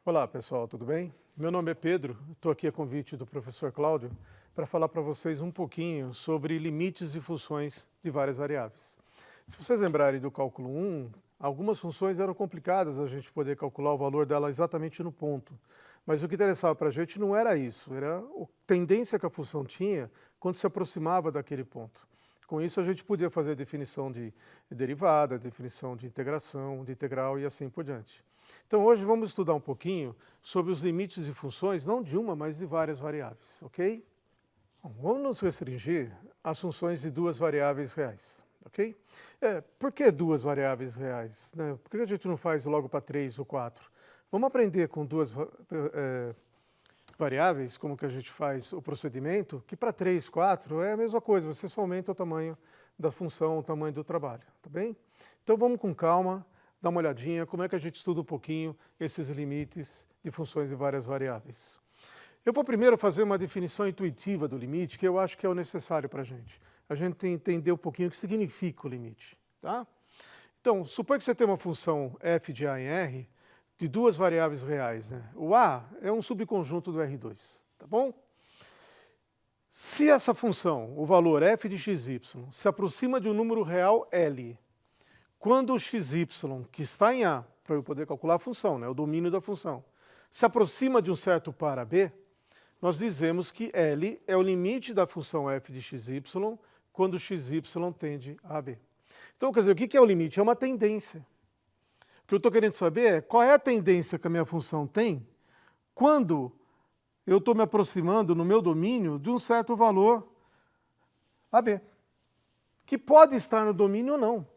Olá pessoal, tudo bem? Meu nome é Pedro, estou aqui a convite do professor Cláudio para falar para vocês um pouquinho sobre limites e funções de várias variáveis. Se vocês lembrarem do cálculo 1, algumas funções eram complicadas a gente poder calcular o valor dela exatamente no ponto. Mas o que interessava para a gente não era isso, era a tendência que a função tinha quando se aproximava daquele ponto. Com isso a gente podia fazer a definição de derivada, definição de integração, de integral e assim por diante. Então hoje vamos estudar um pouquinho sobre os limites de funções, não de uma, mas de várias variáveis, ok? Bom, vamos nos restringir às funções de duas variáveis reais, ok? Por que duas variáveis reais, né? Por que a gente não faz logo para 3 ou 4? Vamos aprender com duas variáveis, como que a gente faz o procedimento, que para 3, 4 é a mesma coisa, você só aumenta o tamanho da função, o tamanho do trabalho, tá bem? Então vamos com calma, dar uma olhadinha como é que a gente estuda um pouquinho esses limites de funções de várias variáveis. Eu vou primeiro fazer uma definição intuitiva do limite, que eu acho que é o necessário para a gente. A gente entender um pouquinho o que significa o limite, tá? Então, suponha que você tem uma função f de a em r, de duas variáveis reais, né? O a é um subconjunto do R2, tá bom? Se essa função, o valor f de xy, se aproxima de um número real L, quando o xy, que está em A, para eu poder calcular a função, né, o domínio da função, se aproxima de um certo par a B, nós dizemos que L é o limite da função f de xy quando xy tende a B. Então, quer dizer, o que é o limite? É uma tendência. O que eu estou querendo saber é qual é a tendência que a minha função tem quando eu estou me aproximando no meu domínio de um certo valor AB, que pode estar no domínio ou não.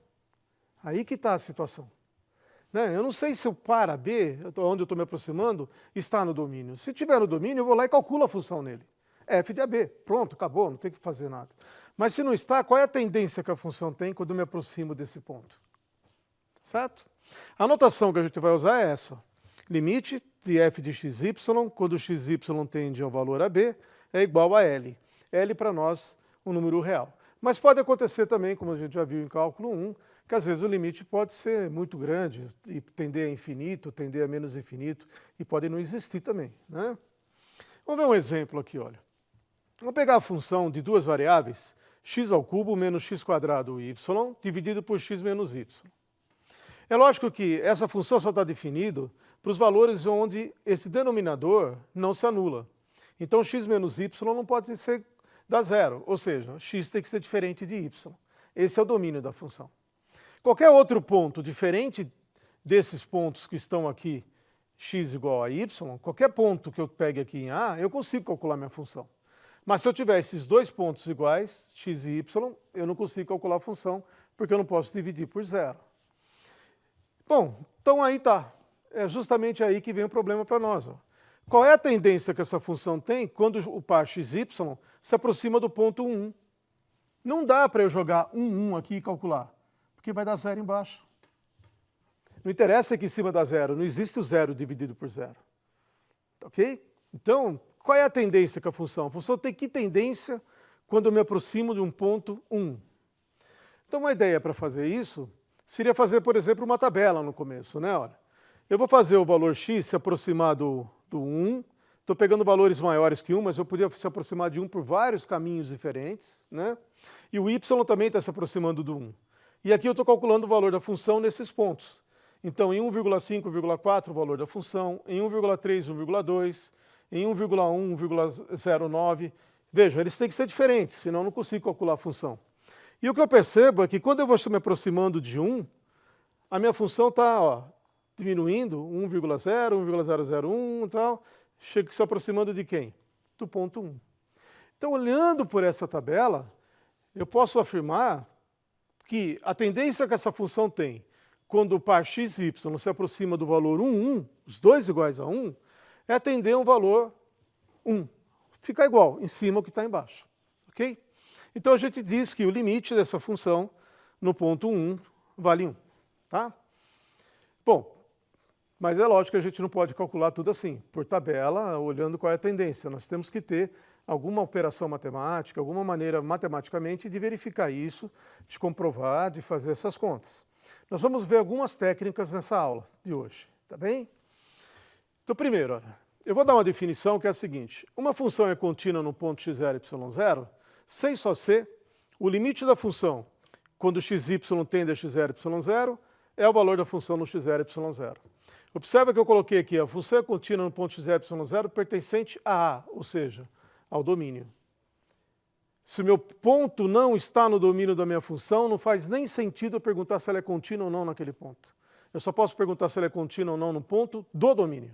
Aí que está a situação. Né? Eu não sei se o par AB, onde eu estou me aproximando, está no domínio. Se tiver no domínio, eu vou lá e calculo a função nele. F de AB. Pronto, acabou, não tem que fazer nada. Mas se não está, qual é a tendência que a função tem quando eu me aproximo desse ponto? Certo? A notação que a gente vai usar é essa. Limite de f de xy, quando xy tende ao valor AB, é igual a L. L para nós, um número real. Mas pode acontecer também, como a gente já viu em cálculo 1, que às vezes o limite pode ser muito grande e tender a infinito, tender a menos infinito, e pode não existir também, né? Vamos ver um exemplo aqui, olha. Vamos pegar a função de duas variáveis, x² menos x² y, dividido por x menos y. É lógico que essa função só está definida para os valores onde esse denominador não se anula. Então x menos y não pode ser da zero, ou seja, x tem que ser diferente de y. Esse é o domínio da função. Qualquer outro ponto diferente desses pontos que estão aqui, x igual a y, qualquer ponto que eu pegue aqui em A, eu consigo calcular minha função. Mas se eu tiver esses dois pontos iguais, x e y, eu não consigo calcular a função, porque eu não posso dividir por zero. Bom, então aí está. É justamente aí que vem o problema para nós. Ó. Qual é a tendência que essa função tem quando o par xy se aproxima do ponto 1? Não dá para eu jogar 1 aqui e calcular, porque vai dar zero embaixo. Não interessa que em cima dá zero, não existe o zero dividido por zero. Ok? Então, qual é a tendência que a função? A função tem que tendência quando eu me aproximo de um ponto 1. Então, uma ideia para fazer isso seria fazer, por exemplo, uma tabela no começo, né? Olha, eu vou fazer o valor x se aproximar do 1, estou pegando valores maiores que 1, mas eu podia se aproximar de 1 por vários caminhos diferentes, né? E o y também está se aproximando do 1. E aqui eu estou calculando o valor da função nesses pontos. Então, em 1,5, 1,4 o valor da função, em 1,3, 1,2, em 1,1, 1,09. Vejam, eles têm que ser diferentes, senão eu não consigo calcular a função. E o que eu percebo é que quando eu vou me aproximando de 1, a minha função está diminuindo, 1,0, 1,001 e tal, chega se aproximando de quem? Do ponto 1. Então, olhando por essa tabela, eu posso afirmar que a tendência que essa função tem quando o par xy se aproxima do valor 1, os dois iguais a 1, é tender a um valor 1. Fica igual, em cima o que está embaixo. Ok? Então, a gente diz que o limite dessa função no ponto 1 vale 1. Tá? Bom, mas é lógico que a gente não pode calcular tudo assim, por tabela, olhando qual é a tendência. Nós temos que ter alguma operação matemática, alguma maneira matematicamente de verificar isso, de comprovar, de fazer essas contas. Nós vamos ver algumas técnicas nessa aula de hoje, tá bem? Então, primeiro, olha, eu vou dar uma definição que é a seguinte. Uma função é contínua no ponto x0, y0, sem só ser o limite da função quando xy tende a x0, y0, é o valor da função no x0, y0. Observa que eu coloquei aqui, a função é contínua no ponto x0, y0 pertencente a A, ou seja, ao domínio. Se o meu ponto não está no domínio da minha função, não faz nem sentido eu perguntar se ela é contínua ou não naquele ponto. Eu só posso perguntar se ela é contínua ou não no ponto do domínio.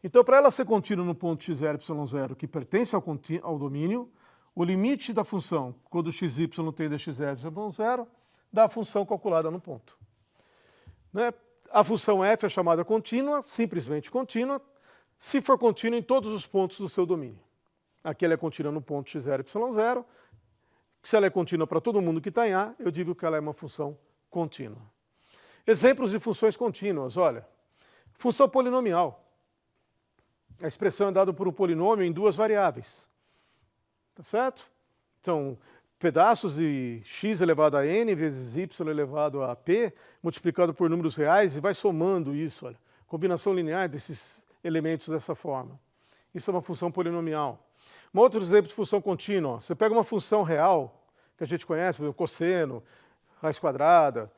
Então, para ela ser contínua no ponto x0, y0, que pertence ao domínio, o limite da função, quando xy tende a x0, y0, dá a função calculada no ponto. Né? A função f é chamada contínua, simplesmente contínua, se for contínua em todos os pontos do seu domínio. Aqui ela é contínua no ponto x0, y0. Se ela é contínua para todo mundo que está em A, eu digo que ela é uma função contínua. Exemplos de funções contínuas, olha. Função polinomial. A expressão é dada por um polinômio em duas variáveis. Tá certo? Então, pedaços de x elevado a n vezes y elevado a p, multiplicado por números reais, e vai somando isso, olha. Combinação linear desses elementos dessa forma. Isso é uma função polinomial. Um outro exemplo de função contínua. Você pega uma função real, que a gente conhece, por exemplo, cosseno, raiz quadrada,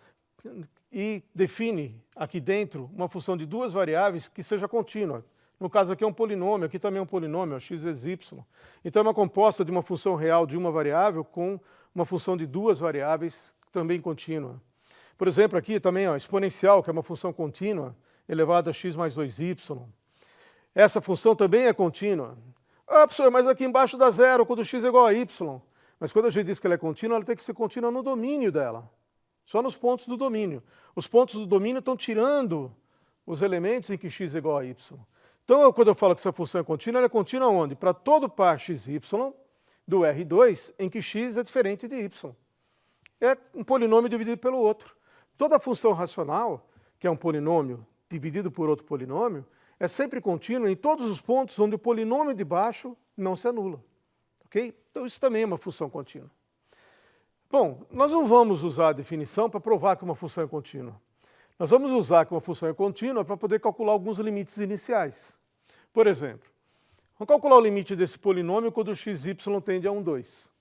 e define aqui dentro uma função de duas variáveis que seja contínua. No caso aqui é um polinômio, aqui também é um polinômio, x vezes y. Então é uma composta de uma função real de uma variável com uma função de duas variáveis também contínua. Por exemplo, aqui também, ó, exponencial, que é uma função contínua, elevado a x mais 2y. Essa função também é contínua. Ah, professor, mas aqui embaixo dá zero quando x é igual a y. Mas quando a gente diz que ela é contínua, ela tem que ser contínua no domínio dela. Só nos pontos do domínio. Os pontos do domínio estão tirando os elementos em que x é igual a y. Então, quando eu falo que essa função é contínua, ela é contínua onde? Para todo par xy do R2, em que x é diferente de y. É um polinômio dividido pelo outro. Toda função racional, que é um polinômio dividido por outro polinômio, é sempre contínua em todos os pontos onde o polinômio de baixo não se anula. Ok? Então, isso também é uma função contínua. Bom, nós não vamos usar a definição para provar que uma função é contínua. Nós vamos usar que uma função é contínua para poder calcular alguns limites iniciais. Por exemplo, vamos calcular o limite desse polinômio quando o xy tende a 1, 2.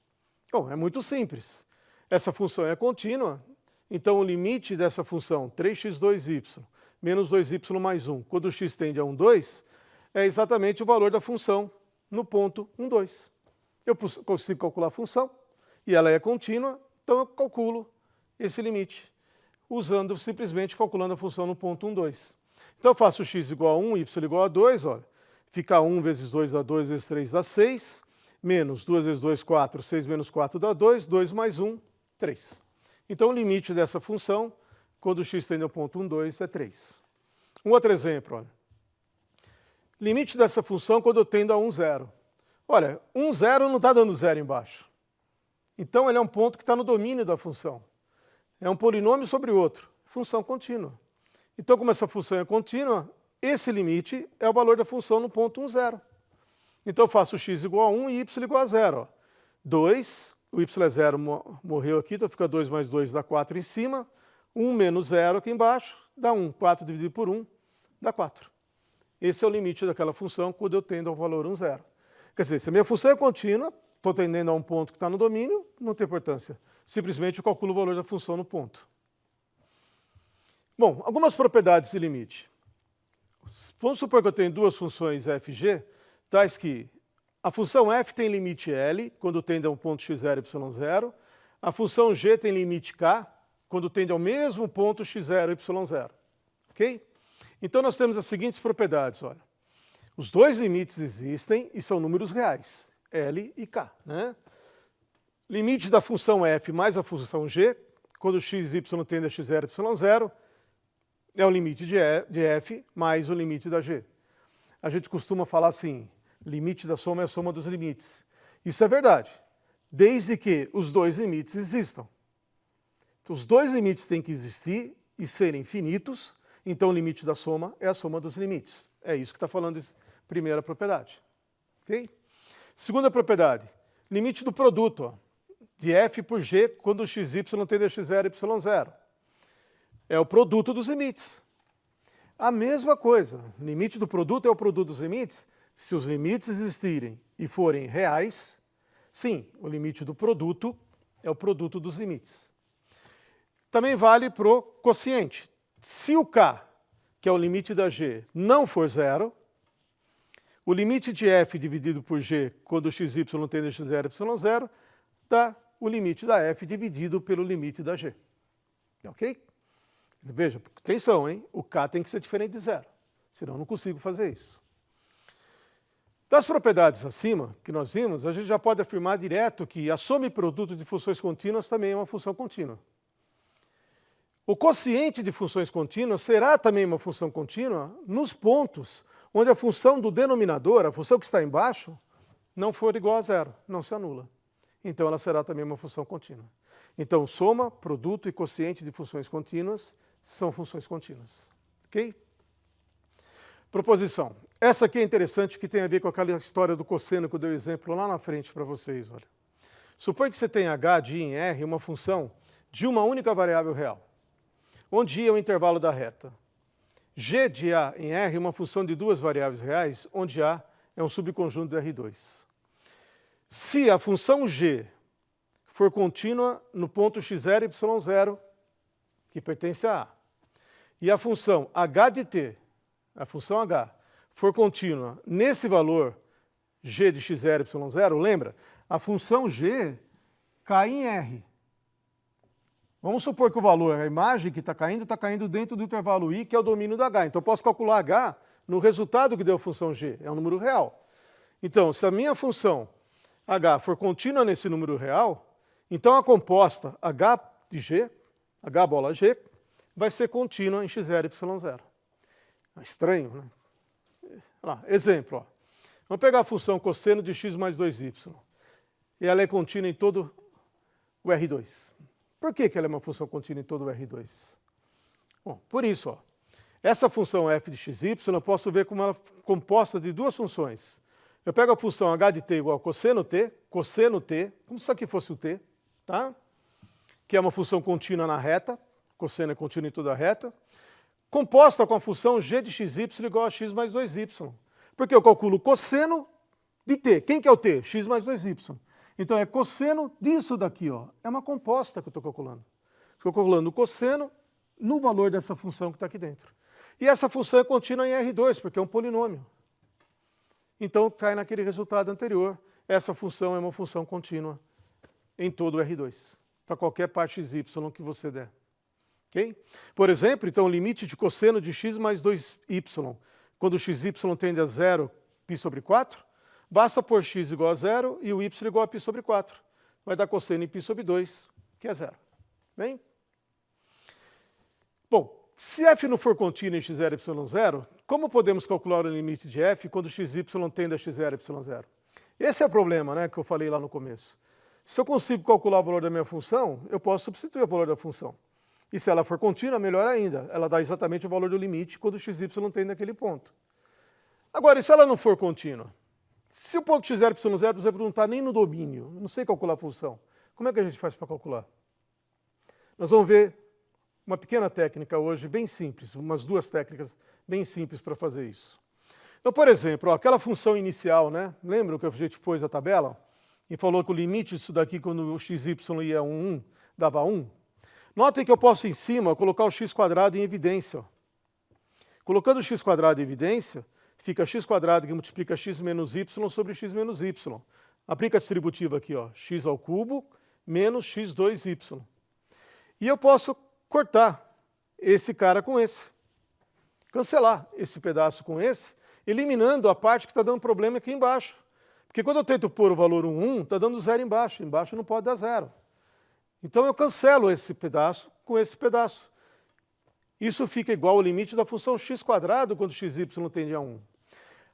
Bom, é muito simples. Essa função é contínua, então o limite dessa função, 3x2y menos 2y mais 1, quando o x tende a 1, 2, é exatamente o valor da função no ponto 1, 2. Eu consigo calcular a função, e ela é contínua, então eu calculo esse limite, simplesmente calculando a função no ponto 1, 2. Então eu faço x igual a 1, y igual a 2, olha, fica 1 vezes 2 dá 2, vezes 3 dá 6, menos 2 vezes 2, 4, 6 menos 4 dá 2, 2 mais 1, 3. Então o limite dessa função, quando o x tende ao ponto 1, 2, é 3. Um outro exemplo, olha. Limite dessa função quando eu tendo a 1, 0. Olha, 1, 0 não está dando zero embaixo. Então ele é um ponto que está no domínio da função. É um polinômio sobre outro, função contínua. Então, como essa função é contínua, esse limite é o valor da função no ponto 1, 0. Então eu faço x igual a 1 e y igual a 0. Ó. 2, o y é 0, morreu aqui, então fica 2 mais 2 dá 4 em cima. 1 menos 0 aqui embaixo dá 1. 4 dividido por 1 dá 4. Esse é o limite daquela função quando eu tendo ao valor 1, 0. Quer dizer, se a minha função é contínua, estou tendendo a um ponto que está no domínio, não tem importância. Simplesmente eu calculo o valor da função no ponto. Bom, algumas propriedades de limite. Vamos supor que eu tenho duas funções f e g, tais que a função f tem limite L, quando tende a um ponto x0, y0. A função g tem limite k, quando tende ao mesmo ponto x0, y0. Ok? Então nós temos as seguintes propriedades, olha. Os dois limites existem e são números reais, L e k, né? Limite da função f mais a função g, quando x e y tende a x0, y0, é o limite de f mais o limite da g. A gente costuma falar assim, limite da soma é a soma dos limites. Isso é verdade, desde que os dois limites existam. Então, os dois limites têm que existir e serem finitos, então o limite da soma é a soma dos limites. É isso que está falando essa primeira propriedade. Okay? Segunda propriedade, limite do produto, ó, de f por g quando xy tende a x0, y0. É o produto dos limites. A mesma coisa, limite do produto é o produto dos limites. Se os limites existirem e forem reais, sim, o limite do produto é o produto dos limites. Também vale para o quociente. Se o K, que é o limite da G, não for zero, o limite de F dividido por G, quando xy tende a x0, y0, dá o limite da F dividido pelo limite da G. Ok? Veja, atenção, hein? O K tem que ser diferente de zero, senão eu não consigo fazer isso. Das propriedades acima que nós vimos, a gente já pode afirmar direto que a soma e produto de funções contínuas também é uma função contínua. O quociente de funções contínuas será também uma função contínua nos pontos onde a função do denominador, a função que está embaixo, não for igual a zero, não se anula. Então ela será também uma função contínua. Então soma, produto e quociente de funções contínuas são funções contínuas. Ok? Proposição. Essa aqui é interessante, que tem a ver com aquela história do cosseno que eu dei o exemplo lá na frente para vocês. Olha. Suponha que você tenha h de i em r, uma função de uma única variável real, onde i é o intervalo da reta. G de a em r, uma função de duas variáveis reais, onde a é um subconjunto do R2. Se a função g for contínua no ponto x0 e y0, que pertence a A, e a função h de t, a função h, for contínua nesse valor g de x0 e y0, lembra? A função g cai em R. Vamos supor que o valor, a imagem que está caindo dentro do intervalo i, que é o domínio da h. Então eu posso calcular h no resultado que deu a função g, é um número real. Então, se a minha função h for contínua nesse número real, então a composta h de g, h bola g, vai ser contínua em x0 e y0. É estranho, né? Lá, exemplo. Ó. Vamos pegar a função cosseno de x mais 2y. E ela é contínua em todo o R2. Por que ela é uma função contínua em todo o R2? Bom, por isso, ó, essa função f de xy, eu posso ver como ela é composta de duas funções. Eu pego a função h de t igual a cosseno t, como se isso aqui fosse o t, tá? Que é uma função contínua na reta, cosseno é contínuo em toda a reta, composta com a função g de xy igual a x mais 2y. Porque eu calculo cosseno de t. Quem que é o t? X mais 2y. Então é cosseno disso daqui, ó. É uma composta que eu estou calculando. Estou calculando o cosseno no valor dessa função que está aqui dentro. E essa função é contínua em R2, porque é um polinômio. Então cai naquele resultado anterior. Essa função é uma função contínua em todo o R2, para qualquer parte xy que você der. Okay? Por exemplo, então o limite de cosseno de x mais 2y, quando xy tende a 0, π sobre 4, basta pôr x igual a 0 e o y igual a π sobre 4. Vai dar cosseno em π sobre 2, que é 0. Bem? Bom, se f não for contínuo em x0 e y0, como podemos calcular o limite de f quando xy tende a x0 e y0? Esse é o problema, né, que eu falei lá no começo. Se eu consigo calcular o valor da minha função, eu posso substituir o valor da função. E se ela for contínua, melhor ainda. Ela dá exatamente o valor do limite quando xy tende naquele ponto. Agora, e se ela não for contínua? Se o ponto x0 e y0, por exemplo, não está nem no domínio, não sei calcular a função, como é que a gente faz para calcular? Nós vamos ver uma pequena técnica hoje, bem simples, umas duas técnicas bem simples para fazer isso. Então, por exemplo, ó, aquela função inicial, né? Lembram que a gente pôs a tabela e falou que o limite disso daqui, quando o xy ia 1, dava 1? Notem que eu posso, em cima, colocar o x² em evidência. Ó. Colocando o x² em evidência, fica x² que multiplica x menos y sobre x menos y. Aplica a distributiva aqui, ó, x ao cubo menos x2y. E eu posso cortar esse cara com esse. Cancelar esse pedaço com esse, eliminando a parte que está dando problema aqui embaixo. Porque quando eu tento pôr o valor 1, está dando 0 embaixo. Embaixo não pode dar 0. Então eu cancelo esse pedaço com esse pedaço. Isso fica igual ao limite da função x² quando xy tende a 1.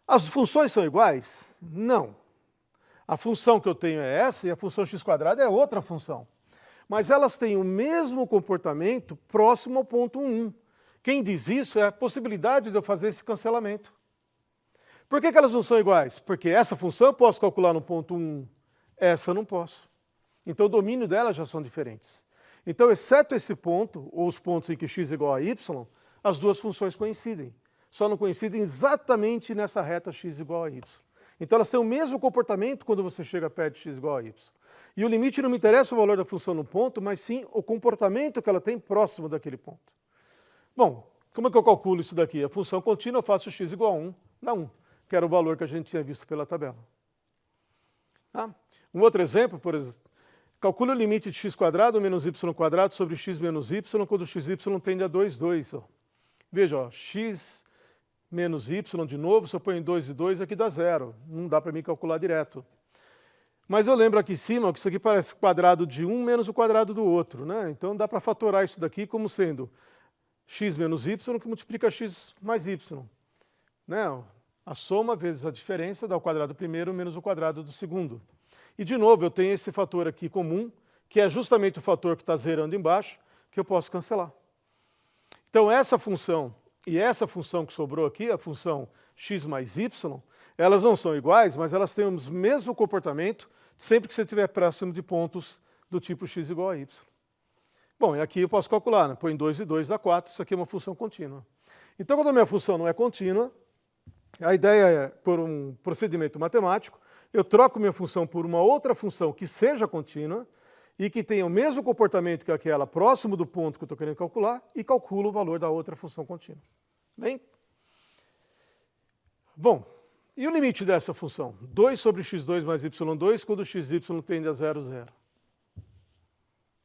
As funções são iguais? Não. A função que eu tenho é essa e a função x² é outra função. Mas elas têm o mesmo comportamento próximo ao ponto 1. Quem diz isso é a possibilidade de eu fazer esse cancelamento. Por que elas não são iguais? Porque essa função eu posso calcular no ponto 1, essa eu não posso. Então o domínio delas já são diferentes. Então, exceto esse ponto, ou os pontos em que x é igual a y, as duas funções coincidem. Só não coincidem exatamente nessa reta x igual a y. Então elas têm o mesmo comportamento quando você chega perto de x igual a y. E o limite não me interessa o valor da função no ponto, mas sim o comportamento que ela tem próximo daquele ponto. Bom, como é que eu calculo isso daqui? A função contínua eu faço x igual a 1 dá 1, que era o valor que a gente tinha visto pela tabela. Tá? Um outro exemplo, por exemplo, calcule o limite de x² menos y² sobre x menos y quando xy tende a 2, 2. Ó. Veja, ó, x menos y de novo, se eu ponho 2 e 2, aqui dá 0. Não dá para mim calcular direto. Mas eu lembro aqui em cima que isso aqui parece quadrado de um menos o quadrado do outro, né? Então dá para fatorar isso daqui como sendo x menos y que multiplica x mais y. Né? A soma vezes a diferença dá o quadrado do primeiro menos o quadrado do segundo. E de novo eu tenho esse fator aqui comum, que é justamente o fator que está zerando embaixo, que eu posso cancelar. Então essa função e essa função que sobrou aqui, a função x mais y, elas não são iguais, mas elas têm o mesmo comportamento sempre que você estiver próximo de pontos do tipo x igual a y. Bom, e aqui eu posso calcular, né? Põe 2 e 2 dá 4, isso aqui é uma função contínua. Então, quando a minha função não é contínua, a ideia é, por um procedimento matemático, eu troco minha função por uma outra função que seja contínua e que tenha o mesmo comportamento que aquela próximo do ponto que eu estou querendo calcular e calculo o valor da outra função contínua. Bem? Bom, e o limite dessa função? 2 sobre x2 mais y2 quando xy tende a 0, 0.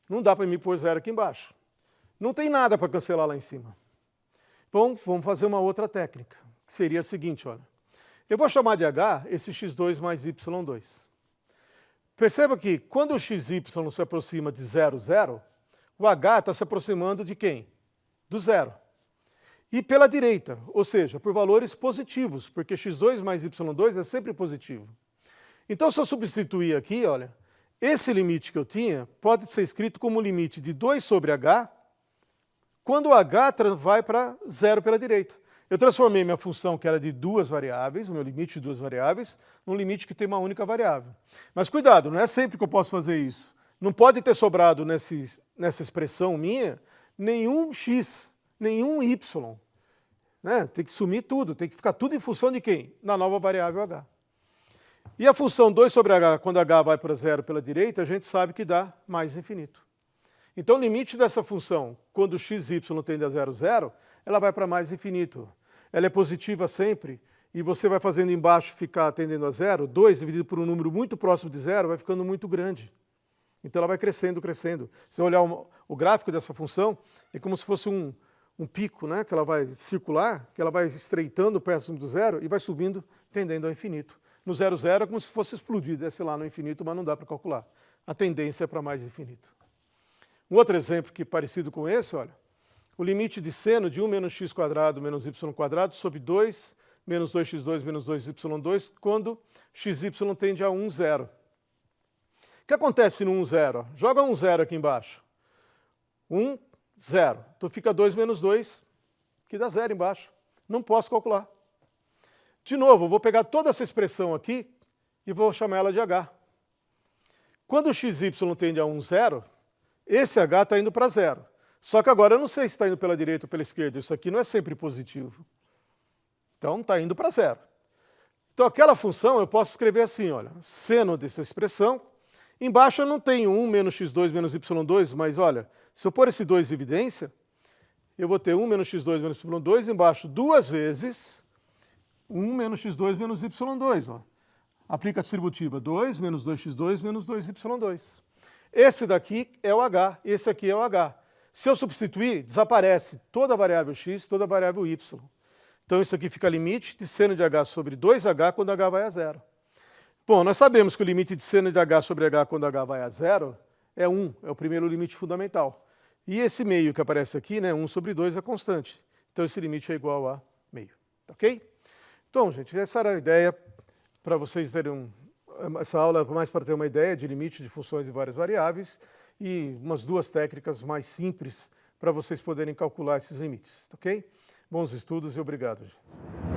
Não dá para me pôr 0 aqui embaixo. Não tem nada para cancelar lá em cima. Bom, vamos fazer uma outra técnica, que seria a seguinte, olha. Eu vou chamar de h esse x2 mais y2. Perceba que quando o xy se aproxima de 0, 0, o h está se aproximando de quem? Do 0. E pela direita, ou seja, por valores positivos, porque x2 mais y2 é sempre positivo. Então, se eu substituir aqui, olha, esse limite que eu tinha pode ser escrito como limite de 2 sobre h, quando o h vai para 0 pela direita. Eu transformei minha função, que era de duas variáveis, o meu limite de duas variáveis, num limite que tem uma única variável. Mas cuidado, não é sempre que eu posso fazer isso. Não pode ter sobrado nessa expressão minha nenhum x, nenhum y. Né? Tem que sumir tudo, tem que ficar tudo em função de quem? Na nova variável h. E a função 2 sobre h, quando h vai para 0 pela direita, a gente sabe que dá mais infinito. Então o limite dessa função, quando xy tende a 0, 0, ela vai para mais infinito. Ela é positiva sempre, e você vai fazendo embaixo ficar tendendo a 0, 2 dividido por um número muito próximo de 0 vai ficando muito grande. Então ela vai crescendo, crescendo. Se você olhar o gráfico dessa função, é como se fosse um pico, né, que ela vai circular, que ela vai estreitando próximo do 0 e vai subindo, tendendo ao infinito. No 0, 0 é como se fosse explodir, desce lá no infinito, mas não dá para calcular. A tendência é para mais infinito. Um outro exemplo que é parecido com esse, olha, o limite de seno de 1 menos x² menos y² sobre 2 menos 2x2 menos 2y2 quando xy tende a 1, 0. O que acontece no 1, 0? Joga 1, 0 aqui embaixo. 1, 0. Então fica 2 menos 2, que dá 0 embaixo. Não posso calcular. De novo, eu vou pegar toda essa expressão aqui e vou chamar ela de h. Quando o xy tende a 1, 0, esse h está indo para 0. Só que agora eu não sei se está indo pela direita ou pela esquerda. Isso aqui não é sempre positivo. Então está indo para 0. Então aquela função eu posso escrever assim, olha, seno dessa expressão. Embaixo eu não tenho 1 menos x2 menos y2, mas olha, se eu pôr esse 2 em evidência, eu vou ter 1 menos x2 menos y2, embaixo duas vezes 1 menos x2 menos y2. Ó. Aplica a distributiva 2 menos 2x2 menos 2y2. Esse daqui é o h, esse aqui é o h. Se eu substituir, desaparece toda a variável x, toda a variável y. Então isso aqui fica limite de seno de h sobre 2h quando h vai a 0. Bom, nós sabemos que o limite de seno de h sobre h quando h vai a 0 é 1, é o primeiro limite fundamental. E esse meio que aparece aqui, né, 1 sobre 2 é constante. Então esse limite é igual a meio. Ok? Então, gente, essa era a ideia para vocês terem essa aula mais para ter uma ideia de limite de funções de várias variáveis e umas duas técnicas mais simples para vocês poderem calcular esses limites, ok? Bons estudos e obrigado. Gente.